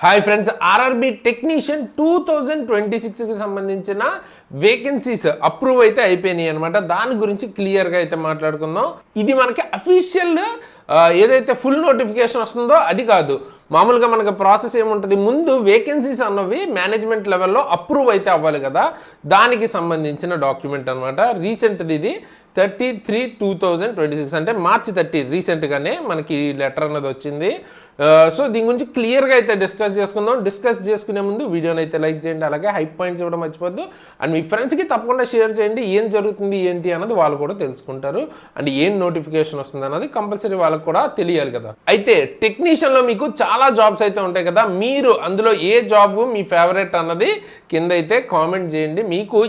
Hi friends, RRB technician 2026కి సంబంధించిన vacancies approve అయితే అయిపోయినాయి అనమాట. దాని గురించి క్లియర్గా అయితే మాట్లాడుకుందాం. ఇది మనకి అఫీషియల్ ఏదైతే ఫుల్ నోటిఫికేషన్ వస్తుందో అది కాదు. మామూలుగా మనకి ప్రాసెస్ ఏముంటుంది, ముందు వేకెన్సీస్ అన్నవి మేనేజ్మెంట్ లెవెల్లో అప్రూవ్ అయితే అవ్వాలి కదా, దానికి సంబంధించిన డాక్యుమెంట్ అనమాట. రీసెంట్ది ఇది 30/3/2026 అంటే మార్చి 30 రీసెంట్గానే మనకి లెటర్ అన్నది వచ్చింది. సో దీని గురించి క్లియర్గా అయితే డిస్కస్ చేసుకుందాం. డిస్కస్ చేసుకునే ముందు వీడియోని అయితే లైక్ చేయండి, అలాగే హై పాయింట్స్ ఇవ్వడం మర్చిపోద్దు. అండ్ మీ ఫ్రెండ్స్కి తప్పకుండా షేర్ చేయండి. ఏం జరుగుతుంది ఏంటి అన్నది వాళ్ళు కూడా తెలుసుకుంటారు. అండ్ ఏం నోటిఫికేషన్ వస్తుంది అన్నది కంపల్సరీ వాళ్ళకు కూడా తెలియాలి కదా. అయితే టెక్నీషియన్లో మీకు చాలా జాబ్స్ అయితే ఉంటాయి కదా, మీరు అందులో ఏ జాబ్ మీ ఫేవరెట్ అన్నది కింద అయితే కామెంట్ చేయండి. మీకు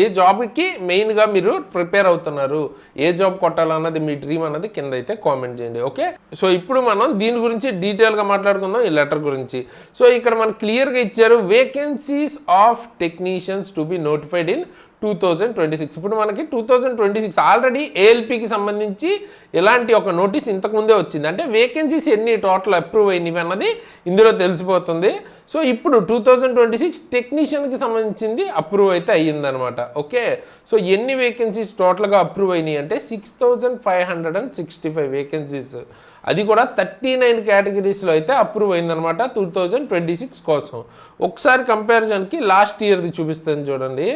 ఏ జాబ్కి మెయిన్గా మీరు ప్రిపేర్ అవుతున్నారు, ఏ జాబ్ కొట్టాలన్నది మీ డ్రీమ్ అన్నది కింద అయితే కామెంట్ చేయండి. ఓకే, సో ఇప్పుడు మనం దీని గురించి డీటెయిల్గా మాట్లాడుకుందాం, ఈ లెటర్ గురించి. సో ఇక్కడ మనకు క్లియర్గా ఇచ్చారు, vacancies of technicians to be notified in 2026. ఇప్పుడు మనకి 2026 ఆల్రెడీ ఏఎల్పికి సంబంధించి ఇలాంటి ఒక నోటీస్ ఇంతకుముందే వచ్చింది. అంటే వేకెన్సీస్ ఎన్ని టోటల్ అప్రూవ్ అయినవి అన్నది ఇందులో తెలిసిపోతుంది. సో ఇప్పుడు 2026 టెక్నీషియన్కి సంబంధించింది అప్రూవ్ అయితే అయ్యిందనమాట. ఓకే, సో ఎన్ని వేకెన్సీస్ టోటల్గా అప్రూవ్ అయినాయి అంటే 6565 వేకెన్సీస్. అది కూడా 39 కేటగిరీస్లో అయితే అప్రూవ్ అయిందనమాట 2026 కోసం. ఒకసారి కంపారిజన్కి లాస్ట్ ఇయర్ది చూపిస్తాను చూడండి.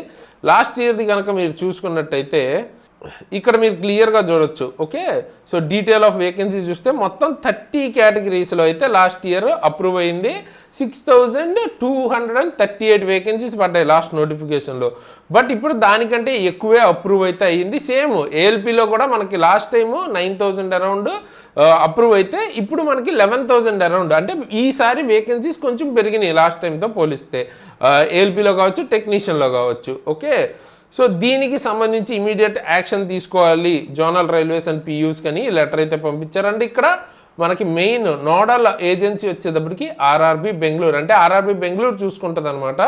లాస్ట్ ఇయర్ది కనుక మీరు చూసుకున్నట్టయితే ఇక్కడ మీరు క్లియర్గా చూడొచ్చు. Okay, so detail of vacancies చూస్తే మొత్తం 30 కేటగిరీస్లో అయితే లాస్ట్ ఇయర్ అప్రూవ్ అయింది. 6238 వేకెన్సీస్ పడ్డాయి లాస్ట్ నోటిఫికేషన్లో. బట్ ఇప్పుడు దానికంటే ఎక్కువే అప్రూవ్ అయితే అయ్యింది. సేమ్ ఏఎల్పిలో కూడా మనకి లాస్ట్ టైము 9000 అరౌండ్ అప్రూవ్ అయితే ఇప్పుడు మనకి 11,000 అరౌండ్. అంటే ఈసారి వేకెన్సీస్ కొంచెం పెరిగినాయి లాస్ట్ టైంతో పోలిస్తే, ఏఎల్పిలో కావచ్చు టెక్నీషియన్లో కావచ్చు. ఓకే, సో దీనికి సంబంధించి ఇమీడియట్ యాక్షన్ తీసుకోవాలి జోనల్ రైల్వేస్ అండ్ పియూస్ కానీ లెటర్ అయితే పంపించారండి. ఇక్కడ మనకి మెయిన్ నోడల్ ఏజెన్సీ వచ్చేటప్పటికి ఆర్ఆర్బి బెంగళూరు, అంటే ఆర్ఆర్బి బెంగళూరు చూసుకుంటుంది అనమాట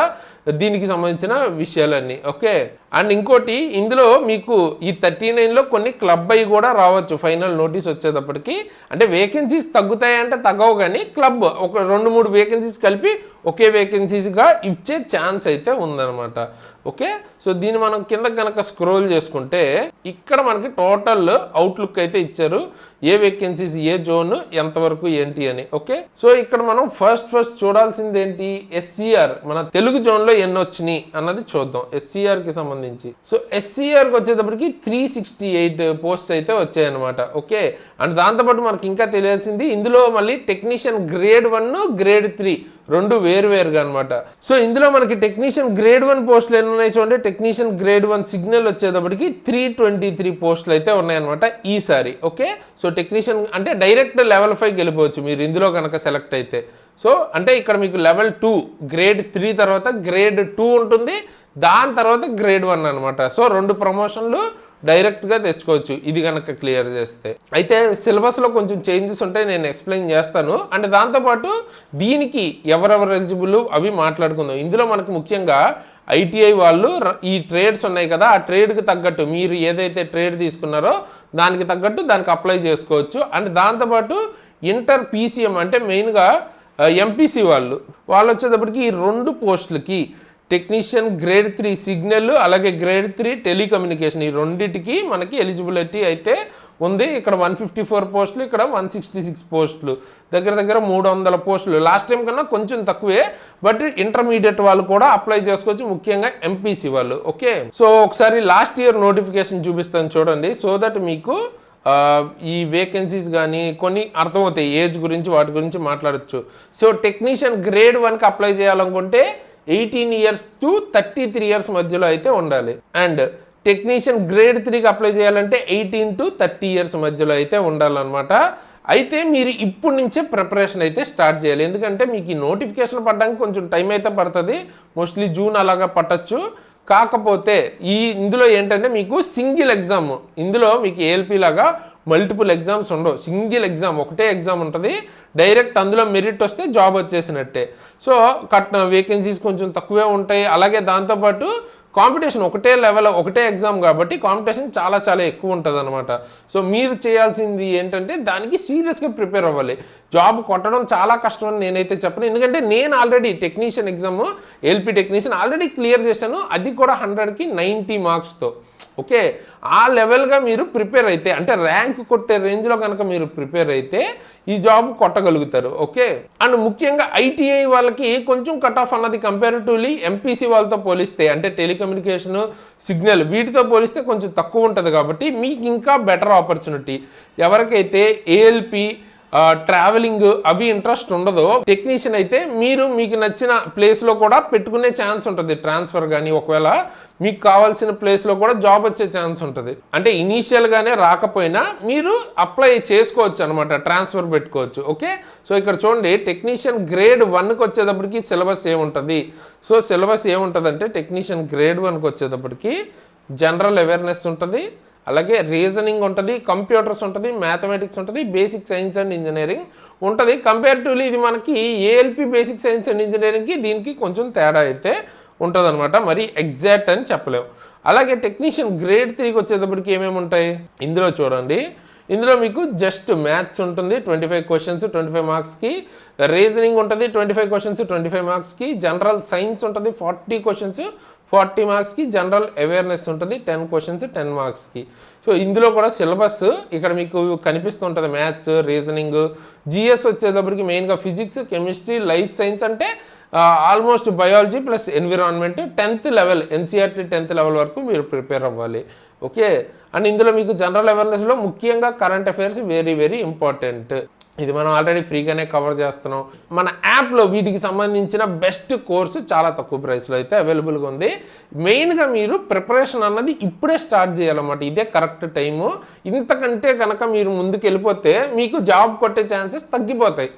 దీనికి సంబంధించిన విషయాలన్నీ. ఓకే, అండ్ ఇంకోటి ఇందులో మీకు ఈ 39లో కొన్ని క్లబ్ అయ్యి కూడా రావచ్చు ఫైనల్ నోటీస్ వచ్చేటప్పటికి. అంటే వేకెన్సీస్ తగ్గుతాయంటే తగ్గవు, కానీ క్లబ్ ఒక 2-3 వేకెన్సీస్ కలిపి ఒకే వేకెన్సీస్గా ఇచ్చే ఛాన్స్ అయితే ఉందన్నమాట. ఓకే, సో దీన్ని మనం కింద కనుక స్క్రోల్ చేసుకుంటే ఇక్కడ మనకి టోటల్ అవుట్లుక్ అయితే ఇచ్చారు, ఏ వేకెన్సీస్ ఏ జోన్ ఎంతవరకు ఏంటి అని. ఓకే, సో ఇక్కడ మనం ఫస్ట్ చూడాల్సింది ఏంటి, ఎస్సీఆర్ మన తెలుగు జోన్లో ఎన్ని వచ్చినాయి అన్నది చూద్దాం. ఎస్సీఆర్కి సంబంధించి సో ఎస్సీఆర్కి వచ్చేటప్పటికి 368 పోస్ట్స్ అయితే వచ్చాయన్నమాట. ఓకే, అండ్ దాంతోపాటు మనకి ఇంకా తెలియాల్సింది ఇందులో మళ్ళీ టెక్నీషియన్ గ్రేడ్ 1 గ్రేడ్ 3 రెండు వేరుగా అనమాట. సో ఇందులో మనకి టెక్నీషియన్ గ్రేడ్ 1 పోస్టులు ఎన్ని ఉన్నాయి చూడండి. టెక్నీషియన్ గ్రేడ్ 1 సిగ్నల్ వచ్చేటప్పటికి 323 పోస్టులు అయితే ఉన్నాయన్నమాట ఈసారి. ఓకే, సో టెక్నీషియన్ అంటే డైరెక్ట్ లెవెల్ 5కి వెళ్ళిపోవచ్చు మీరు ఇందులో కనుక సెలెక్ట్ అయితే. సో అంటే ఇక్కడ మీకు లెవెల్ 2 గ్రేడ్ 3 తర్వాత గ్రేడ్ 2 ఉంటుంది, దాని తర్వాత గ్రేడ్ 1 అనమాట. సో 2 ప్రమోషన్లు డైరెక్ట్గా తెచ్చుకోవచ్చు ఇది కనుక క్లియర్ చేస్తే. అయితే సిలబస్లో కొంచెం చేంజెస్ ఉంటాయి, నేను ఎక్స్ప్లెయిన్ చేస్తాను. అండ్ దాంతోపాటు దీనికి ఎవరెవరు ఎలిజిబుల్ అవి మాట్లాడుకుందాం. ఇందులో మనకు ముఖ్యంగా ఐటీఐ వాళ్ళు ఈ ట్రేడ్స్ ఉన్నాయి కదా, ఆ ట్రేడ్కి తగ్గట్టు మీరు ఏదైతే ట్రేడ్ తీసుకున్నారో దానికి తగ్గట్టు దానికి అప్లై చేసుకోవచ్చు. అండ్ దాంతోపాటు ఇంటర్ పీసీఎం అంటే మెయిన్గా ఎంపీసీ వాళ్ళు వచ్చేటప్పటికి ఈ 2 పోస్టులకి టెక్నీషియన్ గ్రేడ్ 3 సిగ్నల్ అలాగే గ్రేడ్ 3 టెలికమ్యూనికేషన్ ఈ రెండింటికి మనకి ఎలిజిబిలిటీ అయితే ఉంది. ఇక్కడ 154 పోస్టులు, ఇక్కడ 166 పోస్టులు, దగ్గర 300 పోస్టులు. లాస్ట్ టైం కన్నా కొంచెం తక్కువే, బట్ ఇంటర్మీడియట్ వాళ్ళు కూడా అప్లై చేసుకోవచ్చు, ముఖ్యంగా ఎంపీసీ వాళ్ళు. ఓకే, సో ఒకసారి లాస్ట్ ఇయర్ నోటిఫికేషన్ చూపిస్తాను చూడండి, సో దట్ మీకు ఈ వేకెన్సీస్ కానీ కొన్ని అర్థమవుతాయి, ఏజ్ గురించి వాటి గురించి మాట్లాడచ్చు. సో టెక్నీషియన్ గ్రేడ్ 1కి అప్లై చేయాలనుకుంటే 18 years to 33 years మధ్యలో అయితే ఉండాలి. అండ్ టెక్నీషియన్ గ్రేడ్ 3కి అప్లై చేయాలంటే 18 to 30 years మధ్యలో అయితే ఉండాలన్నమాట. అయితే మీరు ఇప్పటి నుంచే ప్రిపరేషన్ అయితే స్టార్ట్ చేయాలి, ఎందుకంటే మీకు ఈ నోటిఫికేషన్ పడడానికి కొంచెం టైం అయితే పడుతుంది, మోస్ట్లీ జూన్ అలాగా పట్టచ్చు. కాకపోతే ఇందులో ఏంటంటే మీకు సింగిల్ ఎగ్జామ్, ఇందులో మీకు ఏఎల్పి లాగా మల్టిపుల్ ఎగ్జామ్స్ ఉండవు, సింగిల్ ఎగ్జామ్ ఒకటే ఎగ్జామ్ ఉంటుంది, డైరెక్ట్ అందులో మెరిట్ వస్తే జాబ్ వచ్చేసినట్టే. సో వేకెన్సీస్ కొంచెం తక్కువే ఉంటాయి, అలాగే దాంతోపాటు కాంపిటీషన్ ఒకటే లెవెల్ ఒకటే ఎగ్జామ్ కాబట్టి కాంపిటీషన్ చాలా ఎక్కువ ఉంటుంది అనమాట. సో మీరు చేయాల్సింది ఏంటంటే దానికి సీరియస్గా ప్రిపేర్ అవ్వాలి. జాబ్ కొట్టడం చాలా కష్టం అని నేనైతే చెప్పను. ఎందుకంటే నేను already technician exam ALP technician already clear చేశాను, అది కూడా 100కి 90 మార్క్స్తో. ఓకే, ఆ లెవెల్గా మీరు ప్రిపేర్ అయితే, అంటే ర్యాంక్ కొట్టే రేంజ్లో కనుక మీరు ప్రిపేర్ అయితే ఈ జాబ్ కొట్టగలుగుతారు. ఓకే, అండ్ ముఖ్యంగా ఐటీఐ వాళ్ళకి కొంచెం కట్ ఆఫ్ అన్నది కంపారిటివ్లీ ఎంపీసీ వాళ్ళతో పోలిస్తే, అంటే టెలికమ్యూనికేషన్, సిగ్నల్, వీటితో పోలిస్తే కొంచెం తక్కువ ఉంటుంది. కాబట్టి మీకు ఇంకా బెటర్ ఆపర్చునిటీ. ఎవరికైతే ఏఎల్పి, ట్రావెలింగ్ అవి ఇంట్రెస్ట్ ఉండదో, టెక్నీషియన్ అయితే మీకు నచ్చిన ప్లేస్లో కూడా పెట్టుకునే ఛాన్స్ ఉంటుంది. ట్రాన్స్ఫర్ కానీ ఒకవేళ మీకు కావాల్సిన ప్లేస్లో కూడా జాబ్ వచ్చే ఛాన్స్ ఉంటుంది. అంటే ఇనీషియల్గానే రాకపోయినా మీరు అప్లై చేసుకోవచ్చు అనమాట, ట్రాన్స్ఫర్ పెట్టుకోవచ్చు. ఓకే, సో ఇక్కడ చూడండి, టెక్నీషియన్ గ్రేడ్ 1కి వచ్చేటప్పటికి సిలబస్ ఏముంటుంది. సో సిలబస్ ఏముంటుందంటే టెక్నీషియన్ గ్రేడ్ 1కి వచ్చేటప్పటికి జనరల్ అవేర్నెస్ ఉంటుంది, అలాగే రీజనింగ్ ఉంటుంది, కంప్యూటర్స్ ఉంటుంది, మ్యాథమెటిక్స్ ఉంటుంది, బేసిక్ సైన్స్ అండ్ ఇంజనీరింగ్ ఉంటుంది. కంపేరిటివ్లీ ఇది మనకి ఏఎల్పి బేసిక్ సైన్స్ అండ్ ఇంజనీరింగ్కి దీనికి కొంచెం తేడా అయితే ఉంటుంది అనమాట, మరి ఎగ్జాక్ట్ అని చెప్పలేము. అలాగే టెక్నీషియన్ గ్రేడ్ 3కి వచ్చేటప్పటికి ఏమేమి ఉంటాయి ఇందులో చూడండి. ఇందులో మీకు జస్ట్ మ్యాథ్స్ ఉంటుంది 25 క్వశ్చన్స్ 25 మార్క్స్కి, రీజనింగ్ ఉంటుంది 25 క్వశ్చన్స్ 25 మార్క్స్కి, జనరల్ సైన్స్ ఉంటుంది 40 క్వశ్చన్స్ 40 మార్క్స్కి, జనరల్ అవేర్నెస్ ఉంటుంది 10 క్వశ్చన్స్ 10 మార్క్స్కి. సో ఇందులో కూడా సిలబస్ ఇక్కడ మీకు కనిపిస్తుంటుంది, మ్యాథ్స్, రీజనింగ్, జిఎస్ వచ్చేటప్పటికి మెయిన్గా ఫిజిక్స్, కెమిస్ట్రీ, లైఫ్ సైన్స్, అంటే almost biology plus environment. 10th level NCERT 10th level వరకు మీరు ప్రిపేర్ అవ్వాలి. ఓకే, అండ్ ఇందులో మీకు జనరల్ అవేర్నెస్లో ముఖ్యంగా current affairs very very important. ఇది మనం ఆల్రెడీ ఫ్రీగానే కవర్ చేస్తున్నాం. మన యాప్లో వీటికి సంబంధించిన బెస్ట్ కోర్సు చాలా తక్కువ ప్రైస్లో అయితే అవైలబుల్గా ఉంది. మెయిన్గా మీరు ప్రిపరేషన్ అన్నది ఇప్పుడే స్టార్ట్ చేయాలన్నమాట, ఇదే కరెక్ట్ టైము. ఇంతకంటే కనుక మీరు ముందుకు వెళ్ళిపోతే మీకు జాబ్ కొట్టే ఛాన్సెస్ తగ్గిపోతాయి.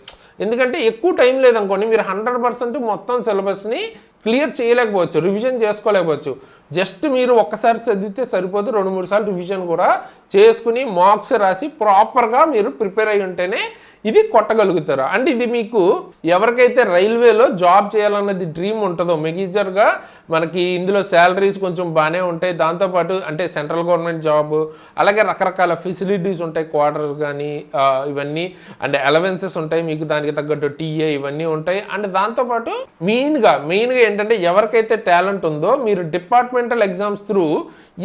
ఎందుకంటే ఎక్కువ టైం లేదనుకోండి, మీరు 100% మొత్తం సిలబస్ని క్లియర్ చేయలేకపోవచ్చు, రివిజన్ చేసుకోలేకపోవచ్చు. జస్ట్ మీరు ఒక్కసారి చదివితే సరిపోదు, 2-3 సార్లు రివిజన్ కూడా చేసుకుని మార్క్స్ రాసి ప్రాపర్గా మీరు ప్రిపేర్ అయి ఉంటేనే ఇది కొట్టగలుగుతారు. అండ్ ఇది మీకు ఎవరికైతే రైల్వేలో జాబ్ చేయాలన్నది డ్రీమ్ ఉంటుందో, మేజర్గా మనకి ఇందులో శాలరీస్ కొంచెం బాగానే ఉంటాయి, దాంతోపాటు అంటే సెంట్రల్ గవర్నమెంట్ జాబ్, అలాగే రకరకాల ఫెసిలిటీస్ ఉంటాయి, క్వార్టర్స్ కానీ ఇవన్నీ, అండ్ అలవెన్సెస్ ఉంటాయి మీకు, దానికి తగ్గట్టు టీఏ ఇవన్నీ ఉంటాయి. అండ్ దాంతోపాటు మెయిన్గా ఏంటంటే ఎవరికైతే టాలెంట్ ఉందో మీరు డిపార్ట్మెంటల్ ఎగ్జామ్స్ త్రూ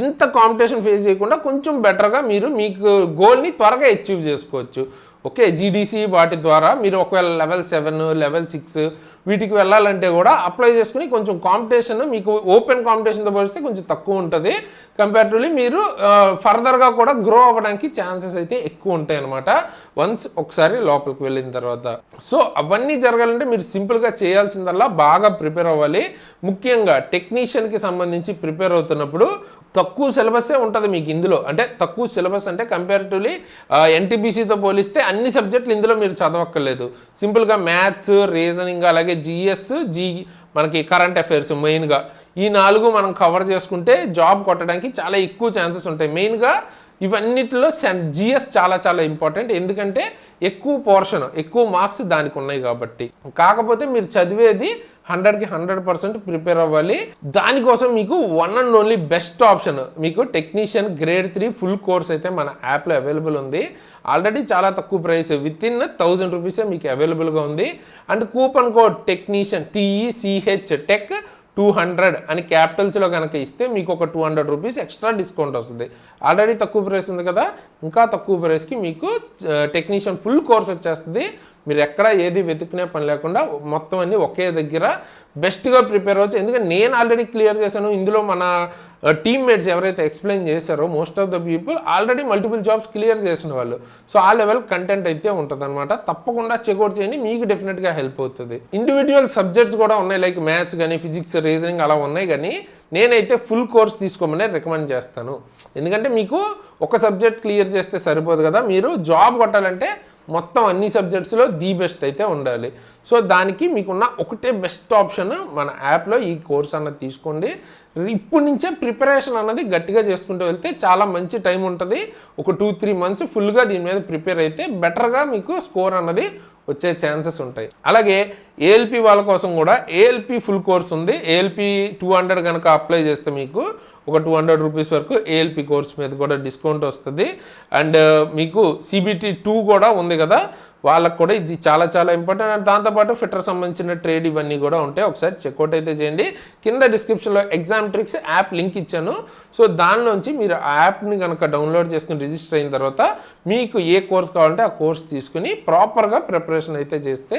ఇంత కాంపిటీషన్ ఫేస్ చేయకుండా కొంచెం బెటర్గా మీరు మీకు గోల్ని త్వరగా అచీవ్ చేసుకోవచ్చు. ఓకే, జీడీసీ వాటి ద్వారా మీరు ఒకవేళ లెవెల్ 7, లెవెల్ 6 వీటికి వెళ్ళాలంటే కూడా అప్లై చేసుకుని కొంచెం కాంపిటీషన్ మీకు ఓపెన్ కాంపిటీషన్తో పోలిస్తే కొంచెం తక్కువ ఉంటుంది. కంపేరిటివ్లీ మీరు ఫర్దర్గా కూడా గ్రో అవ్వడానికి ఛాన్సెస్ అయితే ఎక్కువ ఉంటాయి అనమాట వన్స్ ఒకసారి లోపలికి వెళ్ళిన తర్వాత. సో అవన్నీ జరగాలంటే మీరు సింపుల్గా చేయాల్సిందల్లా బాగా ప్రిపేర్ అవ్వాలి. ముఖ్యంగా టెక్నీషియన్కి సంబంధించి ప్రిపేర్ అవుతున్నప్పుడు తక్కువ సిలబస్సే ఉంటుంది మీకు ఇందులో. అంటే తక్కువ సిలబస్ అంటే కంపేరిటివ్లీ ఎన్టీపీసీతో పోలిస్తే అన్ని సబ్జెక్టులు ఇందులో మీరు చదవక్కర్లేదు. సింపుల్గా మ్యాథ్స్, రీజనింగ్, అలాగే జిఎస్, మనకి కరెంట్ అఫైర్స్, మెయిన్గా ఈ 4 మనం కవర్ చేసుకుంటే జాబ్ కొట్టడానికి చాలా ఎక్కువ ఛాన్సెస్ ఉంటాయి. మెయిన్గా ఇవన్నిటిలో జిఎస్ చాలా చాలా ఇంపార్టెంట్, ఎందుకంటే ఎక్కువ పోర్షన్, ఎక్కువ మార్క్స్ దానికి ఉన్నాయి కాబట్టి. కాకపోతే మీరు చదివేది 100కి 100% ప్రిపేర్ అవ్వాలి. దానికోసం మీకు one and only best option మీకు టెక్నీషియన్ గ్రేడ్ 3 ఫుల్ కోర్స్ అయితే మన యాప్లో అవైలబుల్ ఉంది. ఆల్రెడీ చాలా తక్కువ ప్రైస్, వితిన్ 1000 రూపీసే మీకు అవైలబుల్గా ఉంది. And coupon code technician TECH tech 200 అని క్యాపిటల్స్లో కనుక ఇస్తే మీకు ఒక 200 రూపీస్ ఎక్స్ట్రా డిస్కౌంట్ వస్తుంది. ఆల్రెడీ తక్కువ ప్రైస్ ఉంది కదా, ఇంకా తక్కువ ప్రైస్కి మీకు టెక్నీషియన్ ఫుల్ కోర్స్ వచ్చేస్తుంది. మీరు ఎక్కడ ఏది వెతుక్కునే పని లేకుండా మొత్తం అన్నీ ఒకే దగ్గర బెస్ట్గా ప్రిపేర్ అవ్వచ్చు. ఎందుకంటే నేను ఆల్రెడీ క్లియర్ చేశాను, ఇందులో మన టీమ్మేట్స్ ఎవరైతే ఎక్స్ప్లెయిన్ చేశారో most of the people already multiple jobs clear చేసిన వాళ్ళు. సో ఆ లెవెల్ కంటెంట్ అయితే ఉంటుంది అనమాట. తప్పకుండా చెక్అవుట్ చేయండి, మీకు డెఫినెట్గా హెల్ప్ అవుతుంది. ఇండివిజువల్ సబ్జెక్ట్స్ కూడా ఉన్నాయి, లైక్ మ్యాథ్స్ కానీ ఫిజిక్స్, రీజనింగ్ అలా ఉన్నాయి. కానీ నేనైతే ఫుల్ కోర్స్ తీసుకోమని రికమెండ్ చేస్తాను. ఎందుకంటే మీకు ఒక సబ్జెక్ట్ క్లియర్ చేస్తే సరిపోదు కదా, మీరు జాబ్ కొట్టాలంటే మొత్తం అన్ని సబ్జెక్ట్స్లో ది బెస్ట్ అయితే ఉండాలి. సో దానికి మీకున్న ఒకటే బెస్ట్ ఆప్షన్ మన యాప్లో ఈ కోర్స్ అన్నది తీసుకోండి. ఇప్పటి నుంచే ప్రిపరేషన్ అన్నది గట్టిగా చేసుకుంటూ వెళ్తే చాలా మంచి టైం ఉంటుంది. ఒక 2-3 మంత్స్ ఫుల్గా దీని మీద ప్రిపేర్ అయితే బెటర్గా మీకు స్కోర్ అన్నది వచ్చే ఛాన్సెస్ ఉంటాయి. అలాగే ఏఎల్పి వాళ్ళ కోసం కూడా ఏఎల్పి ఫుల్ కోర్స్ ఉంది. ఏఎల్పి 200 కనుక అప్లై చేస్తే మీకు ఒక 200 రూపీస్ వరకు ఏఎల్పి కోర్స్ మీద కూడా డిస్కౌంట్ వస్తుంది. అండ్ మీకు CBT 2 కూడా ఉంది కదా, వాళ్ళకు కూడా ఇది చాలా చాలా ఇంపార్టెంట్. అండ్ దాంతోపాటు ఫిట్టర్ సంబంధించిన ట్రేడ్ ఇవన్నీ కూడా ఉంటాయి. ఒకసారి చెక్అవుట్ అయితే చేయండి. కింద డిస్క్రిప్షన్లో ఎగ్జామ్ ట్రిక్స్ యాప్ లింక్ ఇచ్చాను. సో దానిలోంచి మీరు ఆ యాప్ని కనుక డౌన్లోడ్ చేసుకుని రిజిస్టర్ అయిన తర్వాత మీకు ఏ కోర్స్ కావాలంటే ఆ కోర్స్ తీసుకుని ప్రాపర్గా ప్రిపరేషన్ అయితే చేస్తే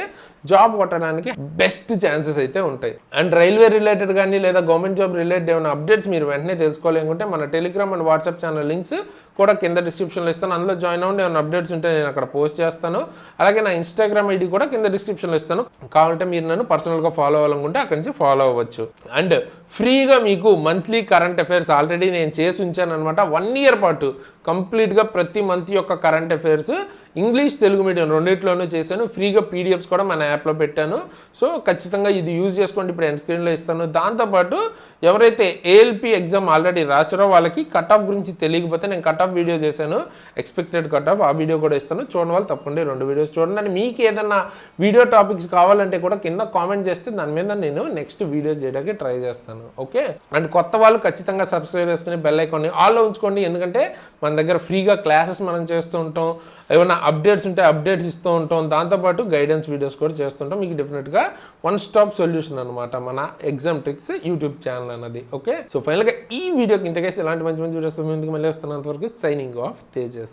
జాబ్ కొట్టడానికి బెస్ట్ ఛాన్సెస్ అయితే ఉంటాయి. అండ్ రైల్వే రిలేటెడ్ కానీ లేదా గవర్నమెంట్ జాబ్ రిలేటెడ్ ఏమైనా అప్డేట్స్ మీరు వెంటనే తెలుసుకోవాలనుకుంటే మన Telegram and WhatsApp channel links కూడా కింద డిస్క్రిప్షన్లో ఇస్తాను. అందులో జాయిన్ అవ్వండి. ఏమైనా అప్డేట్స్ ఉంటే నేను అక్కడ పోస్ట్ చేస్తాను. అలాగే నా ఇన్స్టాగ్రామ్ ఐడి కూడా కింద డిస్క్రిప్షన్లో ఇస్తాను. కావాలంటే మీరు నన్ను పర్సనల్గా ఫాలో అవ్వాలనుకుంటే అక్కడి నుంచి ఫాలో అవ్వచ్చు. అండ్ ఫ్రీగా మీకు మంత్లీ కరెంట్ అఫైర్స్ ఆల్రెడీ నేను చేసి ఉంచాను అనమాట. 1 ఇయర్ పాటు కంప్లీట్గా ప్రతి మంత్ యొక్క current affairs English Telugu medium రెండింటిలోనూ చేశాను. ఫ్రీగా పీడిఎఫ్స్ కూడా మన యాప్లో పెట్టాను. సో ఖచ్చితంగా ఇది యూజ్ చేసుకోండి. ఇప్పుడు ఎండ్ స్క్రీన్లో ఇస్తాను. దాంతోపాటు ఎవరైతే ఏఎల్పి ఎగ్జామ్ ఆల్రెడీ రాసారో వాళ్ళకి కట్ ఆఫ్ గురించి తెలియకపోతే నేను కట్ ఆఫ్ వీడియో చేశాను, ఎక్స్పెక్టెడ్ కట్ ఆఫ్. ఆ వీడియో కూడా ఇస్తాను. చూడండి వాళ్ళు తప్పకుండా 2 వీడియోస్ చూడండి. అండ్ మీకు ఏదన్నా వీడియో టాపిక్స్ కావాలంటే కూడా కింద కామెంట్ చేస్తే దాని మీద నేను నెక్స్ట్ వీడియోస్ చేయడానికి ట్రై చేస్తాను. ఓకే. అండ్ కొత్త వాళ్ళు ఖచ్చితంగా సబ్స్క్రైబ్ చేసుకుని బెల్ ఐకాన్ని ఆల్లో ఉంచుకోండి. ఎందుకంటే మన దగ్గర ఫ్రీగా క్లాసెస్ మనం చేస్తూ ఉంటాం. ఏమైనా అప్డేట్స్ ఉంటే అప్డేట్స్ ఇస్తూ ఉంటాం. దాంతోపాటు గైడెన్స్ వీడియోస్ కూడా చేస్తుంటాం. మీకు డెఫినెట్గా వన్ స్టాప్ సొల్యూషన్ అనమాట మన ఎగ్జామ్ ట్రిక్స్ యూట్యూబ్ ఛానల్ అన్నది. ఓకే. సో ఫైనల్గా ఈ వీడియోకి ఇంతకేసి ఇలాంటి మంచి మంచి వీడియోస్ ముందుకు మళ్ళీ వస్తున్నంత వరకు సైనింగ్ ఆఫ్ తేజస్.